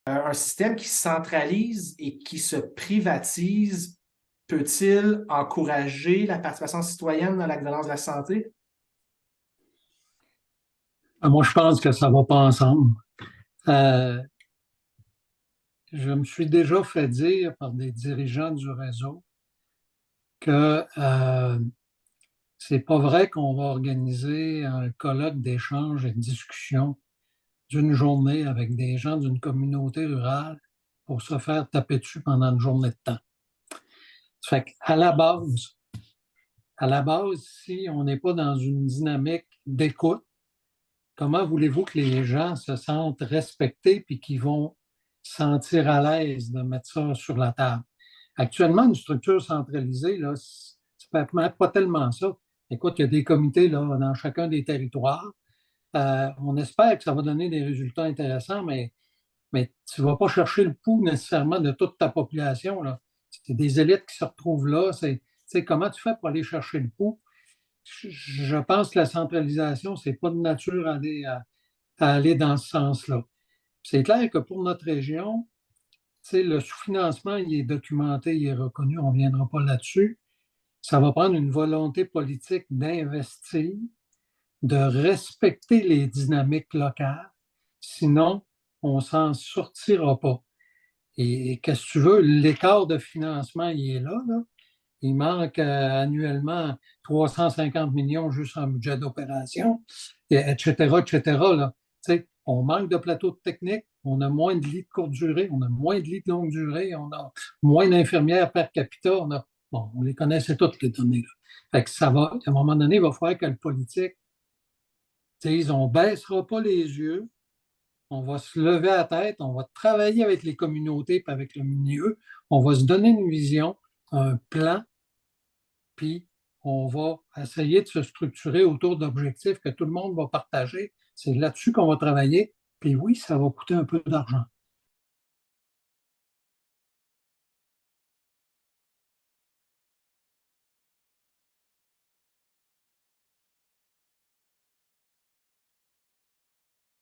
Un système qui se centralise et qui se privatise peut-il encourager la participation citoyenne dans la gouvernance de la santé? Moi, je pense que ça va pas ensemble. Euh, je me suis déjà fait dire par des dirigeants du réseau que c'est pas vrai qu'on va organiser un colloque d'échange et de discussion d'une journée avec des gens d'une communauté rurale pour se faire taper dessus pendant une journée de temps. Ça fait à la base, si on n'est pas dans une dynamique d'écoute, comment voulez-vous que les gens se sentent respectés puis qu'ils vont se sentir à l'aise de mettre ça sur la table? Actuellement, une structure centralisée, là, c'est pas tellement ça. Écoute, il y a des comités là, dans chacun des territoires. On espère que ça va donner des résultats intéressants, mais tu ne vas pas chercher le pouls nécessairement de toute ta population, là. C'est des élites qui se retrouvent là. Comment tu fais pour aller chercher le pouls? Je pense que la centralisation, c'est pas de nature à aller dans ce sens-là. C'est clair que pour notre région, le sous-financement, il est documenté, il est reconnu, on ne viendra pas là-dessus. Ça va prendre une volonté politique d'investir, de respecter les dynamiques locales. Sinon, on s'en sortira pas. Et qu'est-ce que tu veux, l'écart de financement, il est là, là. Il manque annuellement 350 millions juste en budget d'opération, etc., etc., là. Tu sais, on manque de plateaux de technique, on a moins de lits de courte durée, on a moins de lits de longue durée, on a moins d'infirmières per capita, bon, on les connaissait toutes, les données, là. Fait que ça va, à un moment donné, il va falloir que le politique dise, on ne baissera pas les yeux, on va se lever à la tête, on va travailler avec les communautés et avec le milieu, on va se donner une vision, un plan, puis on va essayer de se structurer autour d'objectifs que tout le monde va partager. C'est là-dessus qu'on va travailler. Puis oui, ça va coûter un peu d'argent.